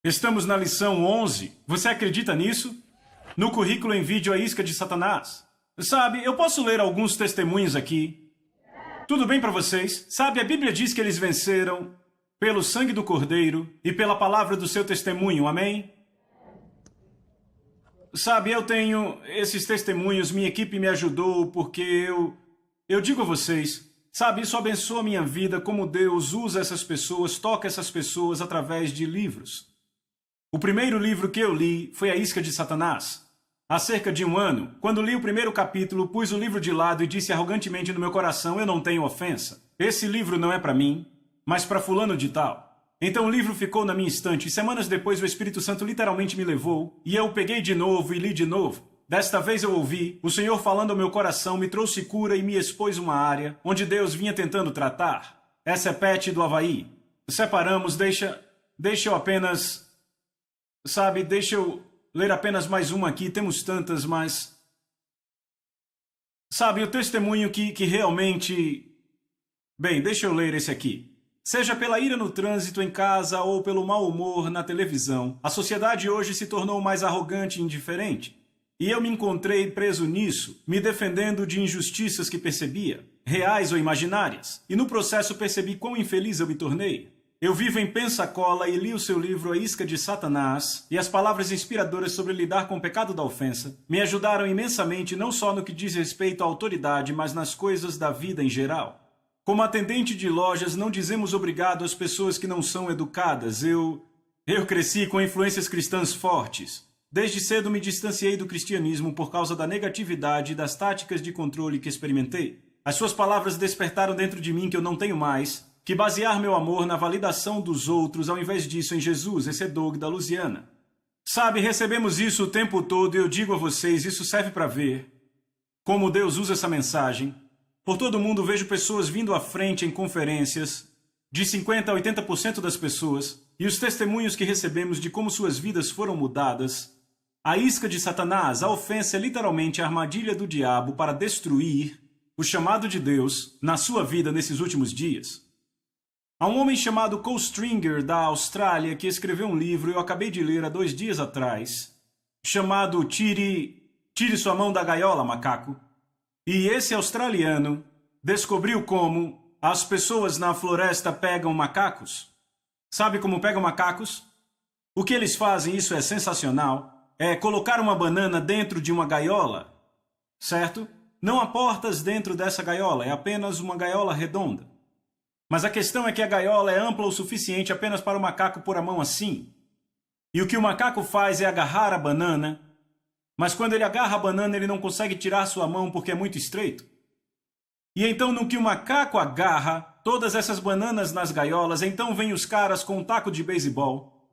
Estamos na lição 11. Você acredita nisso? No currículo em vídeo A Isca de Satanás. Sabe, eu posso ler alguns testemunhos aqui. Tudo bem para vocês? Sabe, a Bíblia diz que eles venceram pelo sangue do Cordeiro e pela palavra do seu testemunho. Amém? Sabe, eu tenho esses testemunhos, minha equipe me ajudou porque eu digo a vocês, sabe, isso abençoa a minha vida, como Deus usa essas pessoas, toca essas pessoas através de livros. O primeiro livro que eu li foi A Isca de Satanás. Há cerca de 1 ano, quando li o primeiro capítulo, pus o livro de lado e disse arrogantemente no meu coração, eu não tenho ofensa. Esse livro não é para mim, mas para fulano de tal. Então o livro ficou na minha estante e semanas depois o Espírito Santo literalmente me levou e eu o peguei de novo e li de novo. Desta vez eu ouvi, o Senhor falando ao meu coração me trouxe cura e me expôs uma área onde Deus vinha tentando tratar. Essa é Pat do Havaí. Separamos, deixa eu apenas... Sabe, deixa eu ler apenas mais uma aqui, temos tantas, mas... Sabe, o testemunho que realmente... Bem, deixa eu ler esse aqui. Seja pela ira no trânsito, em casa ou pelo mau humor na televisão, a sociedade hoje se tornou mais arrogante e indiferente. E eu me encontrei preso nisso, me defendendo de injustiças que percebia, reais ou imaginárias. E no processo percebi quão infeliz eu me tornei. Eu vivo em Pensacola e li o seu livro A Isca de Satanás, e as palavras inspiradoras sobre lidar com o pecado da ofensa me ajudaram imensamente não só no que diz respeito à autoridade, mas nas coisas da vida em geral. Como atendente de lojas, não dizemos obrigado às pessoas que não são educadas. Eu cresci com influências cristãs fortes. Desde cedo me distanciei do cristianismo por causa da negatividade e das táticas de controle que experimentei. As suas palavras despertaram dentro de mim que eu não tenho mais que basear meu amor na validação dos outros ao invés disso em Jesus. Esse é Doug da Louisiana. Sabe, recebemos isso o tempo todo e eu digo a vocês, isso serve para ver como Deus usa essa mensagem. Por todo mundo vejo pessoas vindo à frente em conferências, de 50% a 80% das pessoas, e os testemunhos que recebemos de como suas vidas foram mudadas. A isca de Satanás, a ofensa é literalmente a armadilha do diabo para destruir o chamado de Deus na sua vida nesses últimos dias. Há um homem chamado Cole Stringer, da Austrália, que escreveu um livro, eu acabei de ler há 2 dias atrás, chamado Tire Sua Mão da Gaiola, Macaco. E esse australiano descobriu como as pessoas na floresta pegam macacos. Sabe como pegam macacos? O que eles fazem, isso é sensacional, é colocar uma banana dentro de uma gaiola, certo? Não há portas dentro dessa gaiola, é apenas uma gaiola redonda. Mas a questão é que a gaiola é ampla o suficiente apenas para o macaco pôr a mão assim. E o que o macaco faz é agarrar a banana, mas quando ele agarra a banana ele não consegue tirar sua mão porque é muito estreito. E então no que o macaco agarra todas essas bananas nas gaiolas, então vêm os caras com um taco de beisebol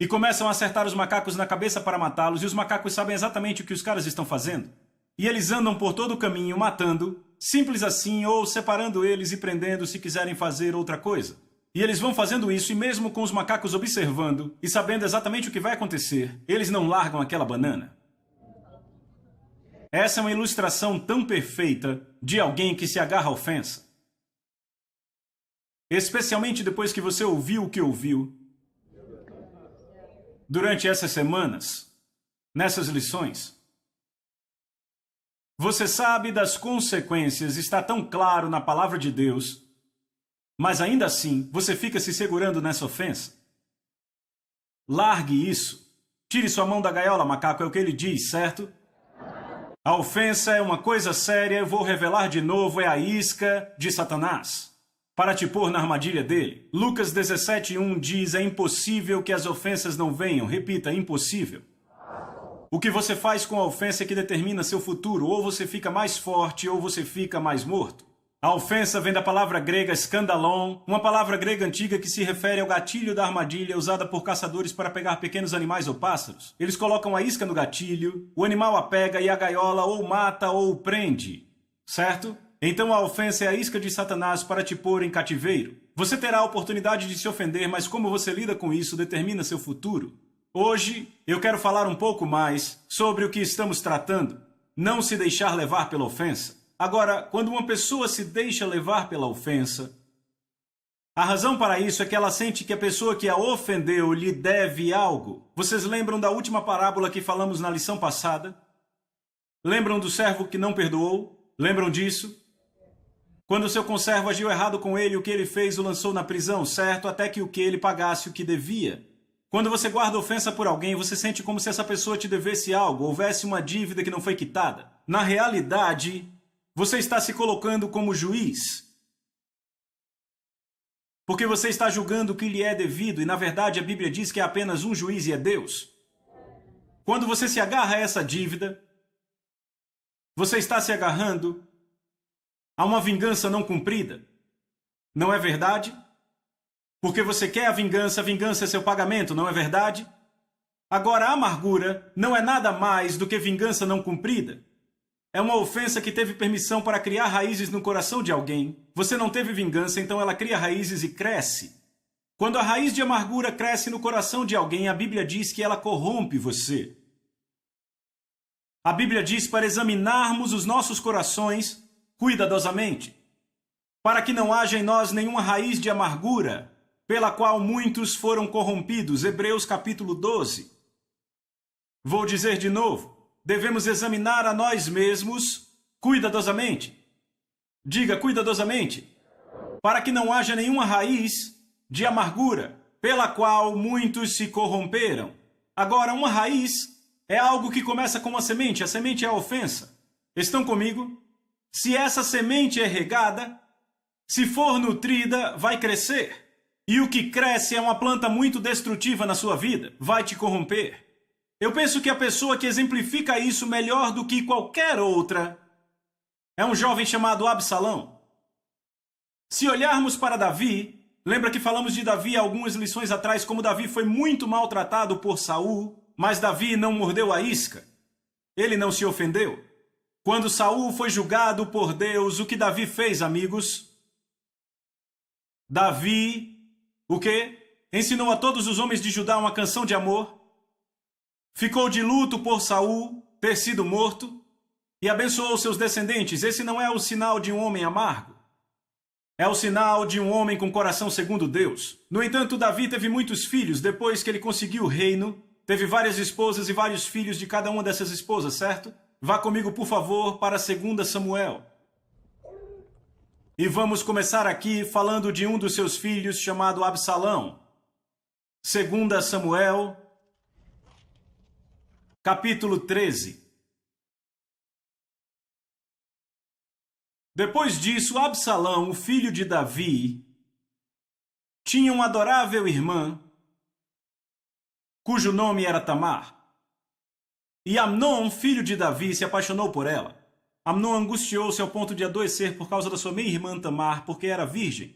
e começam a acertar os macacos na cabeça para matá-los, e os macacos sabem exatamente o que os caras estão fazendo. E eles andam por todo o caminho matando, simples assim, ou separando eles e prendendo se quiserem fazer outra coisa. E eles vão fazendo isso, e mesmo com os macacos observando e sabendo exatamente o que vai acontecer, eles não largam aquela banana. Essa é uma ilustração tão perfeita de alguém que se agarra à ofensa. Especialmente depois que você ouviu o que ouviu durante essas semanas, nessas lições. Você sabe das consequências, está tão claro na palavra de Deus, mas ainda assim você fica se segurando nessa ofensa. Largue isso. Tire sua mão da gaiola, macaco, é o que ele diz, certo? A ofensa é uma coisa séria, eu vou revelar de novo, é a isca de Satanás, para te pôr na armadilha dele. Lucas 17:1 diz, é impossível que as ofensas não venham. Repita, é impossível. O que você faz com a ofensa é que determina seu futuro. Ou você fica mais forte, ou você fica mais morto. A ofensa vem da palavra grega skandalon, uma palavra grega antiga que se refere ao gatilho da armadilha usada por caçadores para pegar pequenos animais ou pássaros. Eles colocam a isca no gatilho, o animal a pega e a gaiola ou mata ou prende, certo? Então a ofensa é a isca de Satanás para te pôr em cativeiro. Você terá a oportunidade de se ofender, mas como você lida com isso determina seu futuro. Hoje, eu quero falar um pouco mais sobre o que estamos tratando. Não se deixar levar pela ofensa. Agora, quando uma pessoa se deixa levar pela ofensa, A razão para isso é que ela sente que a pessoa que a ofendeu lhe deve algo. Vocês lembram da última parábola que falamos na lição passada? Lembram do servo que não perdoou? Lembram disso? Quando seu conservo agiu errado com ele, o que ele fez o lançou na prisão, certo? Até que ele pagasse o que devia. Quando você guarda ofensa por alguém, você sente como se essa pessoa te devesse algo, houvesse uma dívida que não foi quitada. Na realidade, você está se colocando como juiz. Porque você está julgando o que lhe é devido, e na verdade a Bíblia diz que é apenas um juiz e é Deus. Quando você se agarra a essa dívida, você está se agarrando a uma vingança não cumprida. Não é verdade? Porque você quer a vingança é seu pagamento, não é verdade? Agora, a amargura não é nada mais do que vingança não cumprida. É uma ofensa que teve permissão para criar raízes no coração de alguém. Você não teve vingança, então ela cria raízes e cresce. Quando a raiz de amargura cresce no coração de alguém, a Bíblia diz que ela corrompe você. A Bíblia diz para examinarmos os nossos corações cuidadosamente, para que não haja em nós nenhuma raiz de amargura, pela qual muitos foram corrompidos. Hebreus capítulo 12. Vou dizer de novo. Devemos examinar a nós mesmos cuidadosamente. Diga cuidadosamente. Para que não haja nenhuma raiz de amargura, pela qual muitos se corromperam. Agora, uma raiz é algo que começa com uma semente. A semente é a ofensa. Estão comigo? Se essa semente é regada, se for nutrida, vai crescer. E o que cresce é uma planta muito destrutiva na sua vida. Vai te corromper. Eu penso que a pessoa que exemplifica isso melhor do que qualquer outra é um jovem chamado Absalão. Se olharmos para Davi, lembra que falamos de Davi algumas lições atrás, como Davi foi muito maltratado por Saul, mas Davi não mordeu a isca. Ele não se ofendeu. Quando Saul foi julgado por Deus, o que Davi fez, amigos? Davi, o quê? Ensinou a todos os homens de Judá uma canção de amor. Ficou de luto por Saul ter sido morto e abençoou seus descendentes. Esse não é o sinal de um homem amargo. É o sinal de um homem com coração segundo Deus. No entanto, Davi teve muitos filhos. Depois que ele conseguiu o reino, teve várias esposas e vários filhos de cada uma dessas esposas, certo? Vá comigo, por favor, para 2 Samuel. E vamos começar aqui falando de um dos seus filhos chamado Absalão. 2 Samuel, capítulo 13. Depois disso, Absalão, o filho de Davi, tinha uma adorável irmã, cujo nome era Tamar. E Amnon, filho de Davi, se apaixonou por ela. Amnon angustiou-se ao ponto de adoecer por causa da sua meia-irmã Tamar, porque era virgem.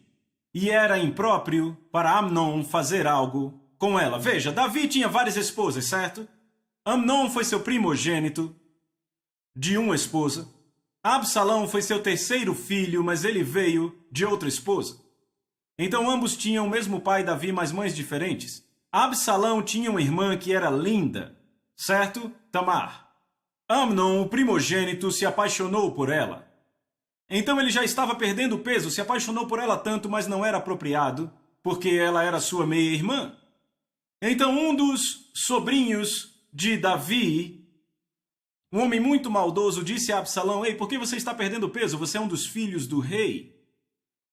E era impróprio para Amnon fazer algo com ela. Veja, Davi tinha várias esposas, certo? Amnon foi seu primogênito, de uma esposa. Absalão foi seu terceiro filho, mas ele veio de outra esposa. Então ambos tinham o mesmo pai, Davi, mas mães diferentes. Absalão tinha uma irmã que era linda, certo? Tamar. Amnon, o primogênito, se apaixonou por ela. Então ele já estava perdendo peso, se apaixonou por ela tanto, mas não era apropriado, porque ela era sua meia-irmã. Então um dos sobrinhos de Davi, um homem muito maldoso, disse a Absalão: "Ei, por que você está perdendo peso? Você é um dos filhos do rei.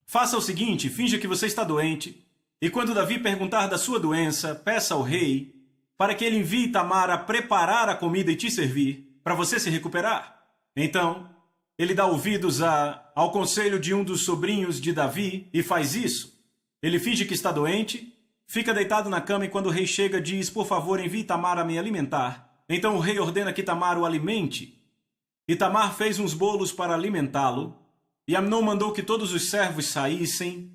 Faça o seguinte, finja que você está doente, e quando Davi perguntar da sua doença, peça ao rei para que ele envie Tamar a preparar a comida e te servir, para você se recuperar." Então, ele dá ouvidos ao conselho de um dos sobrinhos de Davi e faz isso. Ele finge que está doente, fica deitado na cama e quando o rei chega diz: "Por favor, envie Tamar a me alimentar." Então o rei ordena que Tamar o alimente. E Tamar fez uns bolos para alimentá-lo. E Amnon mandou que todos os servos saíssem.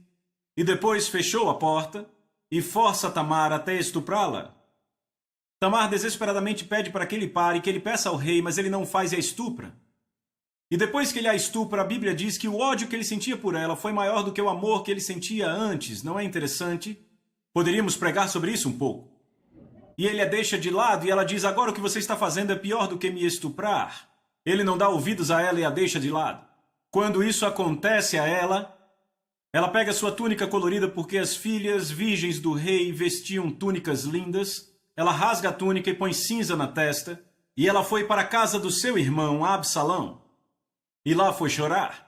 E depois fechou a porta e força Tamar até estuprá-la. Tamar desesperadamente pede para que ele pare, que ele peça ao rei, mas ele não faz e a estupra. E depois que ele a estupra, a Bíblia diz que o ódio que ele sentia por ela foi maior do que o amor que ele sentia antes. Não é interessante? Poderíamos pregar sobre isso um pouco. E ele a deixa de lado e ela diz: "Agora o que você está fazendo é pior do que me estuprar." Ele não dá ouvidos a ela e a deixa de lado. Quando isso acontece a ela, Ela pega sua túnica colorida porque as filhas virgens do rei vestiam túnicas lindas. Ela rasga a túnica e põe cinza na testa. E ela foi para a casa do seu irmão, Absalão. E lá foi chorar.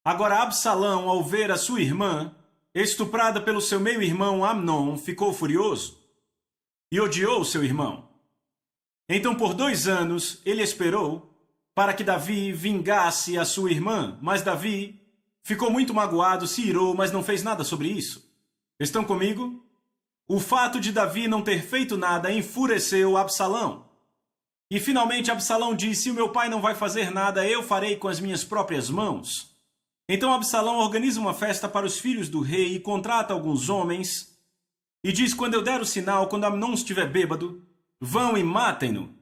Agora Absalão, ao ver a sua irmã estuprada pelo seu meio-irmão Amnon, ficou furioso e odiou seu irmão. Então por 2 anos ele esperou para que Davi vingasse a sua irmã, mas Davi ficou muito magoado, se irou, mas não fez nada sobre isso. Estão comigo? O fato de Davi não ter feito nada enfureceu Absalão. E finalmente Absalão disse: se o meu pai não vai fazer nada, eu farei com as minhas próprias mãos. Então Absalão organiza uma festa para os filhos do rei e contrata alguns homens e diz: quando eu der o sinal, quando Amnon estiver bêbado, vão e matem-no.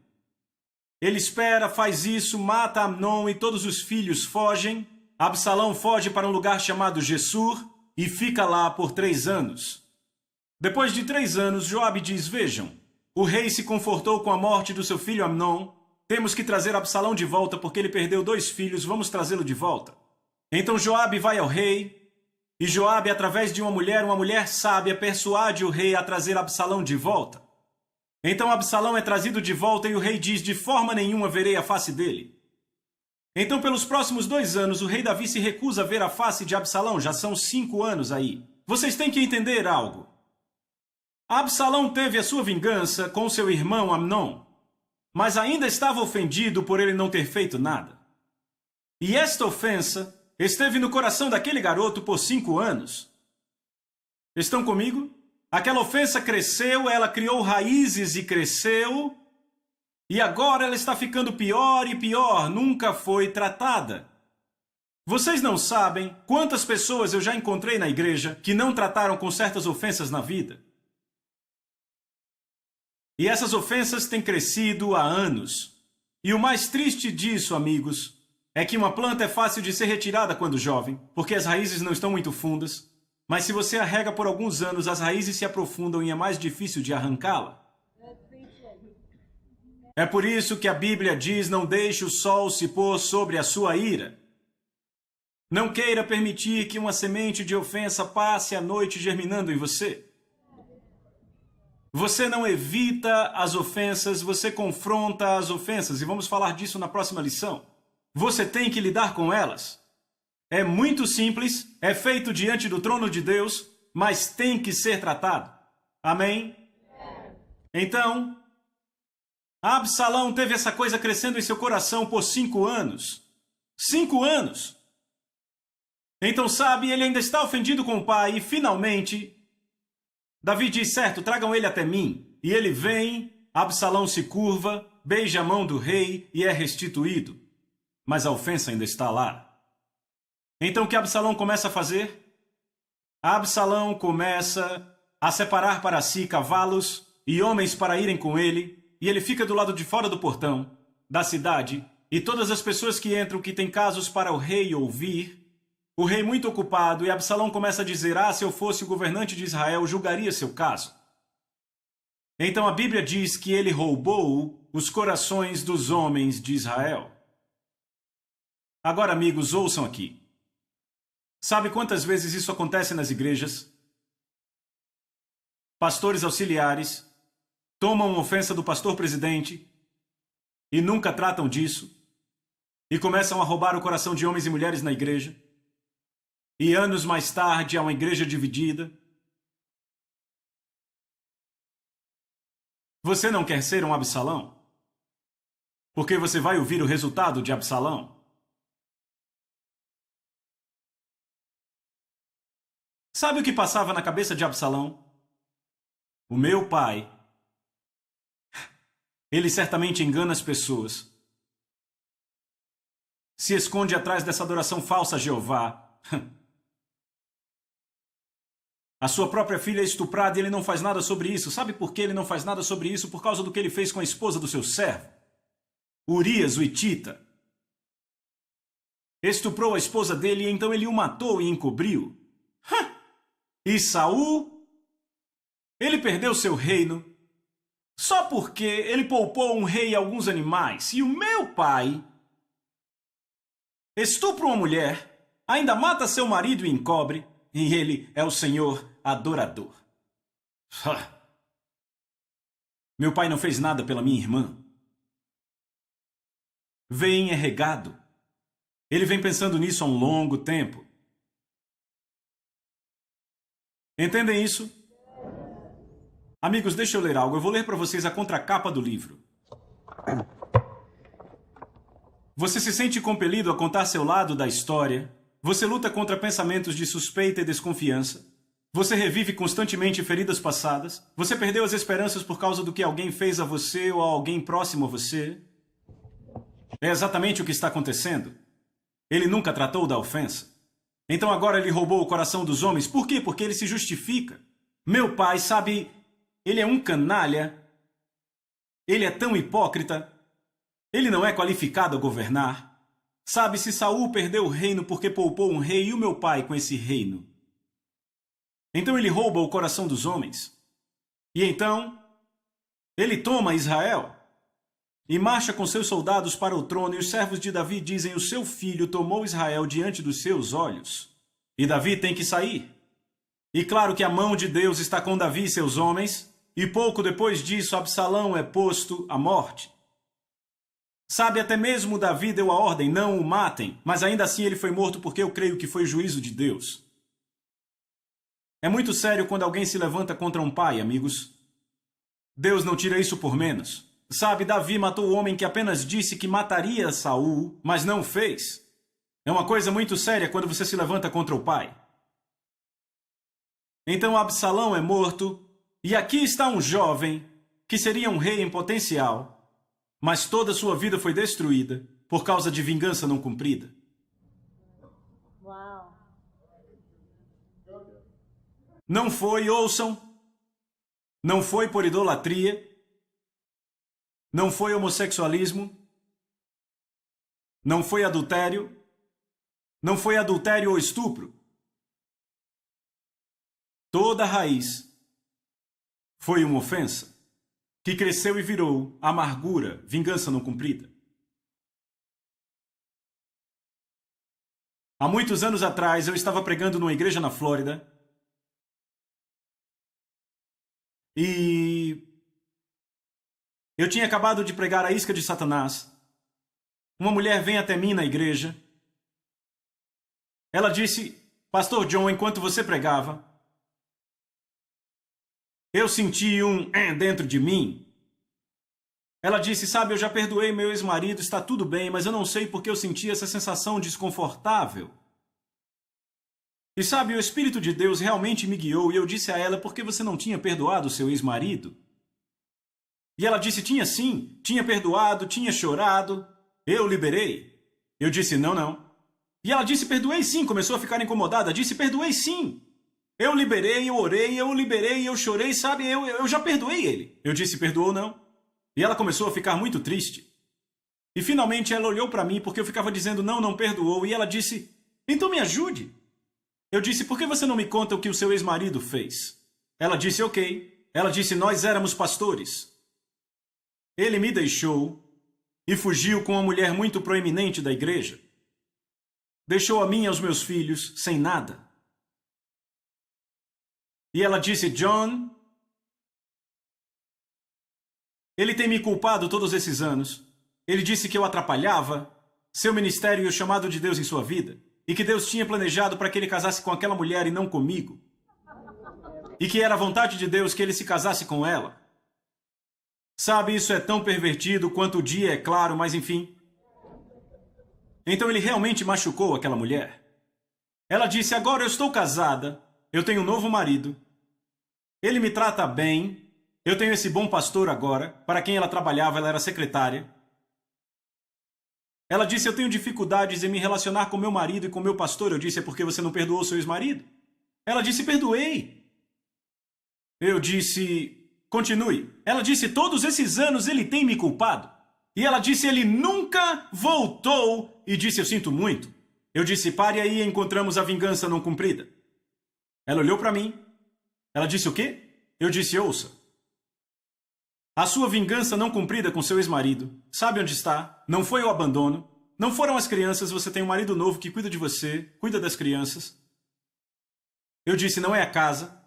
Ele espera, faz isso, mata Amnon e todos os filhos fogem. Absalão foge para um lugar chamado Gessur e fica lá por 3 anos. Depois de 3 anos, Joabe diz: vejam, o rei se confortou com a morte do seu filho Amnon. Temos que trazer Absalão de volta porque ele perdeu 2 filhos, vamos trazê-lo de volta. Então Joabe vai ao rei e Joabe, através de uma mulher sábia, persuade o rei a trazer Absalão de volta. Então Absalão é trazido de volta e o rei diz: de forma nenhuma verei a face dele. Então, pelos próximos 2 anos, o rei Davi se recusa a ver a face de Absalão. Já são 5 anos aí. Vocês têm que entender algo. Absalão teve a sua vingança com seu irmão Amnon, mas ainda estava ofendido por ele não ter feito nada. E esta ofensa esteve no coração daquele garoto por 5 anos. Estão comigo? Aquela ofensa cresceu, ela criou raízes e cresceu, e agora ela está ficando pior e pior, nunca foi tratada. Vocês não sabem quantas pessoas eu já encontrei na igreja que não trataram com certas ofensas na vida. E essas ofensas têm crescido há anos. E o mais triste disso, amigos, é que uma planta é fácil de ser retirada quando jovem, porque as raízes não estão muito fundas, mas se você a rega por alguns anos, as raízes se aprofundam e é mais difícil de arrancá-la. É por isso que a Bíblia diz: não deixe o sol se pôr sobre a sua ira. Não queira permitir que uma semente de ofensa passe a noite germinando em você. Você não evita as ofensas, você confronta as ofensas, e vamos falar disso na próxima lição. Você tem que lidar com elas. É muito simples, é feito diante do trono de Deus, mas tem que ser tratado. Amém? Então, Absalão teve essa coisa crescendo em seu coração por 5 anos. 5 anos! Então, sabe, ele ainda está ofendido com o pai e, finalmente, Davi diz: certo, tragam ele até mim. E ele vem, Absalão se curva, beija a mão do rei e é restituído. Mas a ofensa ainda está lá. Então, o que Absalão começa a fazer? Absalão começa a separar para si cavalos e homens para irem com ele, e ele fica do lado de fora do portão da cidade, e todas as pessoas que entram que têm casos para o rei ouvir, o rei muito ocupado, e Absalão começa a dizer: se eu fosse o governante de Israel, julgaria seu caso. Então a Bíblia diz que ele roubou os corações dos homens de Israel. Agora, amigos, ouçam aqui. Sabe quantas vezes isso acontece nas igrejas? Pastores auxiliares tomam ofensa do pastor presidente e nunca tratam disso, e começam a roubar o coração de homens e mulheres na igreja. E anos mais tarde há uma igreja dividida. Você não quer ser um Absalão? Porque você vai ouvir o resultado de Absalão. Sabe o que passava na cabeça de Absalão? O meu pai, ele certamente engana as pessoas. Se esconde atrás dessa adoração falsa a Jeová. A sua própria filha é estuprada e ele não faz nada sobre isso. Sabe por que ele não faz nada sobre isso? Por causa do que ele fez com a esposa do seu servo, Urias, o hitita. Estuprou a esposa dele e então ele o matou e encobriu. E Saul? Ele perdeu seu reino só porque ele poupou um rei e alguns animais. E o meu pai estupra uma mulher, ainda mata seu marido e encobre, e ele é o Senhor adorador. Meu pai não fez nada pela minha irmã. Vem é regado. Ele vem pensando nisso há um longo tempo. Entendem isso? Amigos, deixa eu ler algo. Eu vou ler para vocês a contracapa do livro. Você se sente compelido a contar seu lado da história. Você luta contra pensamentos de suspeita e desconfiança. Você revive constantemente feridas passadas. Você perdeu as esperanças por causa do que alguém fez a você ou a alguém próximo a você. É exatamente o que está acontecendo. Ele nunca tratou da ofensa. Então agora ele roubou o coração dos homens. Por quê? Porque ele se justifica. Meu pai, sabe, ele é um canalha. Ele é tão hipócrita. Ele não é qualificado a governar. Sabe, se Saul perdeu o reino porque poupou um rei, e o meu pai com esse reino? Então ele rouba o coração dos homens. E então ele toma Israel e marcha com seus soldados para o trono, e os servos de Davi dizem: o seu filho tomou Israel diante dos seus olhos. E Davi tem que sair. E claro que a mão de Deus está com Davi e seus homens, e pouco depois disso Absalão é posto à morte. Sabe, até mesmo Davi deu a ordem: não o matem, mas ainda assim ele foi morto porque eu creio que foi juízo de Deus. É muito sério quando alguém se levanta contra um pai, amigos. Deus não tira isso por menos. Sabe, Davi matou o homem que apenas disse que mataria Saul, mas não fez. É uma coisa muito séria quando você se levanta contra o pai. Então Absalão é morto, e aqui está um jovem que seria um rei em potencial, mas toda sua vida foi destruída por causa de vingança não cumprida. Uau. Não foi, ouçam, não foi por idolatria, não foi homossexualismo, não foi adultério ou estupro. Toda a raiz foi uma ofensa que cresceu e virou amargura, vingança não cumprida. Há muitos anos atrás, eu estava pregando numa igreja na Flórida e eu tinha acabado de pregar a isca de Satanás. Uma mulher vem até mim na igreja. Ela disse: Pastor John, enquanto você pregava, eu senti um dentro de mim. Ela disse: sabe, eu já perdoei meu ex-marido, está tudo bem, mas eu não sei porque eu senti essa sensação desconfortável. E sabe, o Espírito de Deus realmente me guiou e eu disse a ela: por que você não tinha perdoado o seu ex-marido? E ela disse: tinha sim, tinha perdoado, tinha chorado, eu liberei. Eu disse: não. E ela disse: perdoei sim, começou a ficar incomodada, disse: perdoei sim. Eu liberei, eu orei, eu liberei, eu chorei, sabe, eu já perdoei ele. Eu disse: perdoou não? E ela começou a ficar muito triste. E finalmente ela olhou para mim porque eu ficava dizendo: não perdoou. E ela disse: então me ajude. Eu disse: por que você não me conta o que o seu ex-marido fez? Ela disse: ok. Ela disse: nós éramos pastores. Ele me deixou e fugiu com uma mulher muito proeminente da igreja. Deixou a mim e aos meus filhos sem nada. E ela disse: John, ele tem me culpado todos esses anos. Ele disse que eu atrapalhava seu ministério e o chamado de Deus em sua vida. E que Deus tinha planejado para que ele casasse com aquela mulher e não comigo. E que era a vontade de Deus que ele se casasse com ela. Sabe, isso é tão pervertido quanto o dia é claro, mas enfim. Então ele realmente machucou aquela mulher. Ela disse: agora eu estou casada, eu tenho um novo marido, ele me trata bem, eu tenho esse bom pastor agora, para quem ela trabalhava, ela era secretária. Ela disse: eu tenho dificuldades em me relacionar com meu marido e com meu pastor. Eu disse: é porque você não perdoou seu ex-marido? Ela disse: perdoei. Eu disse: continue. Ela disse: todos esses anos ele tem me culpado. E ela disse: ele nunca voltou. E disse: eu sinto muito. Eu disse: pare aí e encontramos a vingança não cumprida. Ela olhou para mim. Ela disse: o quê? Eu disse: ouça. A sua vingança não cumprida com seu ex-marido, sabe onde está? Não foi o abandono. Não foram as crianças, você tem um marido novo que cuida de você, cuida das crianças. Eu disse, não é a casa.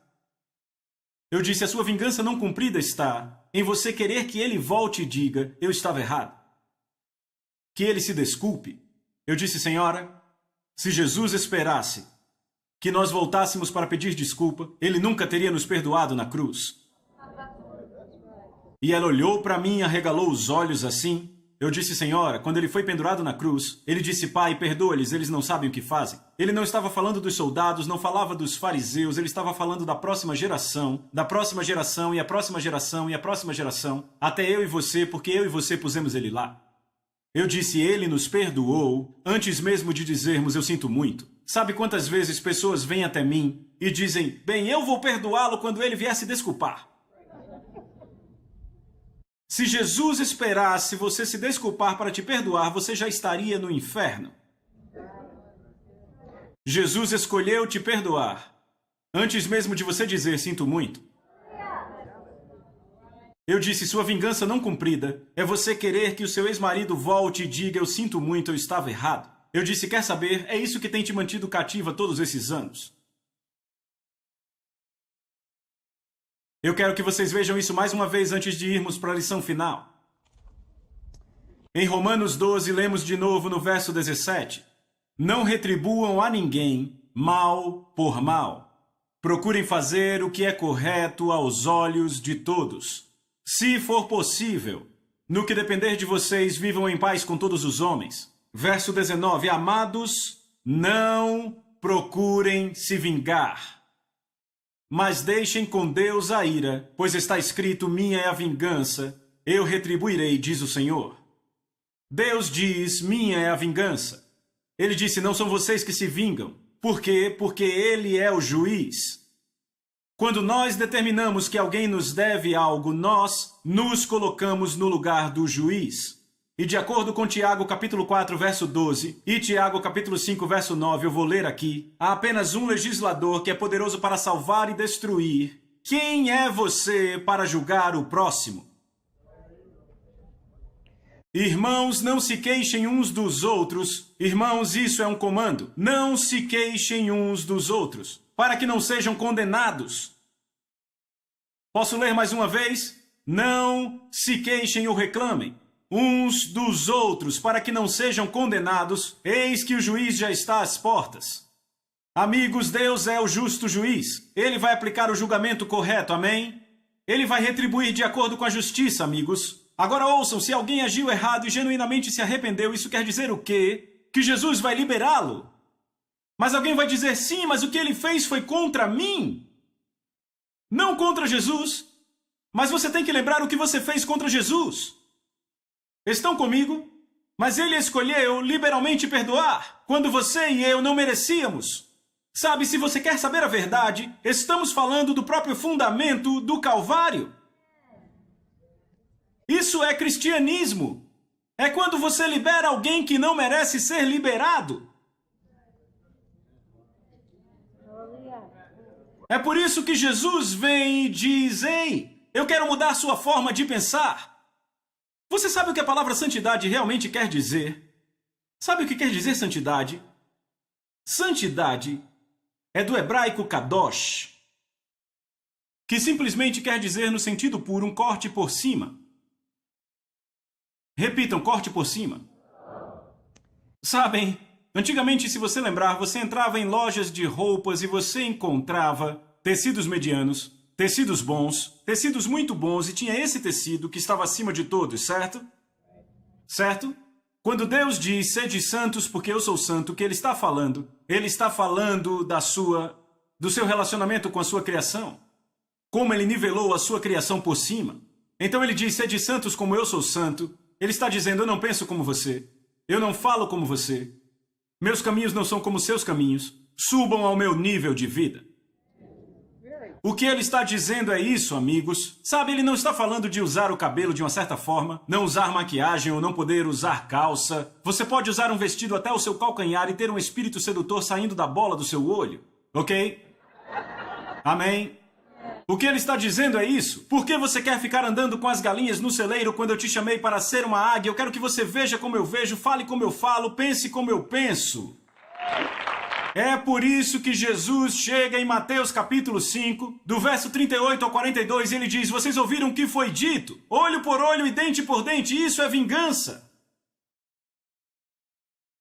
Eu disse, a sua vingança não cumprida está em você querer que ele volte e diga, eu estava errado. Que ele se desculpe. Eu disse, senhora, se Jesus esperasse que nós voltássemos para pedir desculpa, ele nunca teria nos perdoado na cruz. E ela olhou para mim e arregalou os olhos assim. Eu disse, senhora, quando ele foi pendurado na cruz, ele disse, pai, perdoa-lhes, eles não sabem o que fazem. Ele não estava falando dos soldados, não falava dos fariseus, ele estava falando da próxima geração e a próxima geração e a próxima geração, até eu e você, porque eu e você pusemos ele lá. Eu disse, ele nos perdoou, antes mesmo de dizermos, eu sinto muito. Sabe quantas vezes pessoas vêm até mim e dizem, bem, eu vou perdoá-lo quando ele vier se desculpar. Se Jesus esperasse você se desculpar para te perdoar, você já estaria no inferno. Jesus escolheu te perdoar, antes mesmo de você dizer, sinto muito. Eu disse, sua vingança não cumprida é você querer que o seu ex-marido volte e diga, eu sinto muito, eu estava errado. Eu disse, quer saber, é isso que tem te mantido cativa todos esses anos. Eu quero que vocês vejam isso mais uma vez antes de irmos para a lição final. Em Romanos 12, lemos de novo no verso 17. Não retribuam a ninguém mal por mal. Procurem fazer o que é correto aos olhos de todos. Se for possível, no que depender de vocês, vivam em paz com todos os homens. Verso 19. Amados, não procurem se vingar, mas deixem com Deus a ira, pois está escrito, minha é a vingança, eu retribuirei, diz o Senhor. Deus diz, minha é a vingança. Ele disse, não são vocês que se vingam. Por quê? Porque Ele é o juiz. Quando nós determinamos que alguém nos deve algo, nós nos colocamos no lugar do juiz. E de acordo com Tiago capítulo 4, verso 12, e Tiago capítulo 5, verso 9, eu vou ler aqui, há apenas um legislador que é poderoso para salvar e destruir. Quem é você para julgar o próximo? Irmãos, não se queixem uns dos outros. Irmãos, isso é um comando. Não se queixem uns dos outros, para que não sejam condenados. Posso ler mais uma vez? Não se queixem ou reclamem uns dos outros, para que não sejam condenados, eis que o juiz já está às portas. Amigos, Deus é o justo juiz. Ele vai aplicar o julgamento correto, amém? Ele vai retribuir de acordo com a justiça, amigos. Agora ouçam, se alguém agiu errado e genuinamente se arrependeu, isso quer dizer o quê? Que Jesus vai liberá-lo. Mas alguém vai dizer, sim, mas o que ele fez foi contra mim. Não contra Jesus. Mas você tem que lembrar o que você fez contra Jesus. Estão comigo? Mas ele escolheu liberalmente perdoar, quando você e eu não merecíamos. Sabe, se você quer saber a verdade, estamos falando do próprio fundamento do Calvário. Isso é cristianismo. É quando você libera alguém que não merece ser liberado. É por isso que Jesus vem e diz, ei, eu quero mudar sua forma de pensar. Você sabe o que a palavra santidade realmente quer dizer? Sabe o que quer dizer santidade? Santidade é do hebraico kadosh, que simplesmente quer dizer no sentido puro um corte por cima. Repitam, corte por cima. Sabem, antigamente, se você lembrar, você entrava em lojas de roupas e você encontrava tecidos medianos, tecidos bons, tecidos muito bons, e tinha esse tecido que estava acima de todos, certo? Certo? Quando Deus diz, sede santos porque eu sou santo, o que Ele está falando do seu relacionamento com a sua criação. Como Ele nivelou a sua criação por cima. Então Ele diz, sede santos como eu sou santo. Ele está dizendo, eu não penso como você. Eu não falo como você. Meus caminhos não são como seus caminhos. Subam ao meu nível de vida. O que ele está dizendo é isso, amigos. Sabe, ele não está falando de usar o cabelo de uma certa forma, não usar maquiagem ou não poder usar calça. Você pode usar um vestido até o seu calcanhar e ter um espírito sedutor saindo da bola do seu olho. Ok? Amém? O que ele está dizendo é isso. Por que você quer ficar andando com as galinhas no celeiro quando eu te chamei para ser uma águia? Eu quero que você veja como eu vejo, fale como eu falo, pense como eu penso. É por isso que Jesus chega em Mateus capítulo 5, do verso 38 ao 42, e ele diz: vocês ouviram o que foi dito? Olho por olho e dente por dente, isso é vingança.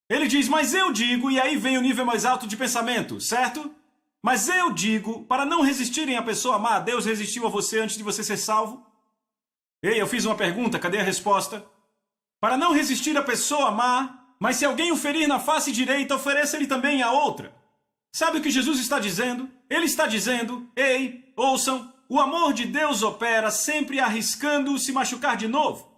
Ele diz: mas eu digo, e aí vem o nível mais alto de pensamento, certo? Mas eu digo, para não resistirem à pessoa má, Deus resistiu a você antes de você ser salvo? Ei, eu fiz uma pergunta, cadê a resposta? Para não resistir à pessoa má, mas se alguém o ferir na face direita, ofereça-lhe também a outra. Sabe o que Jesus está dizendo? Ele está dizendo: ei, ouçam, o amor de Deus opera sempre arriscando se machucar de novo.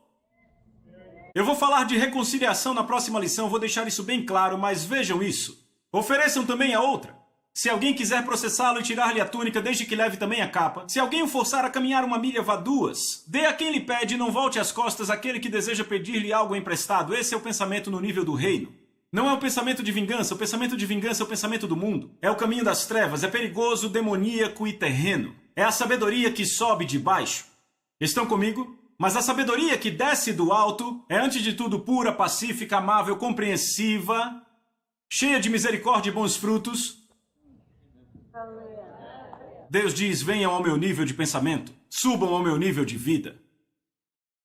Eu vou falar de reconciliação na próxima lição, vou deixar isso bem claro, mas vejam isso. Ofereçam também a outra. Se alguém quiser processá-lo e tirar-lhe a túnica, desde que leve também a capa. Se alguém o forçar a caminhar uma milha, vá duas. Dê a quem lhe pede e não volte as costas àquele que deseja pedir-lhe algo emprestado. Esse é o pensamento no nível do reino. Não é o pensamento de vingança. O pensamento de vingança é o pensamento do mundo. É o caminho das trevas. É perigoso, demoníaco e terreno. É a sabedoria que sobe de baixo. Estão comigo? Mas a sabedoria que desce do alto é, antes de tudo, pura, pacífica, amável, compreensiva, cheia de misericórdia e bons frutos. Deus diz: venham ao meu nível de pensamento, subam ao meu nível de vida.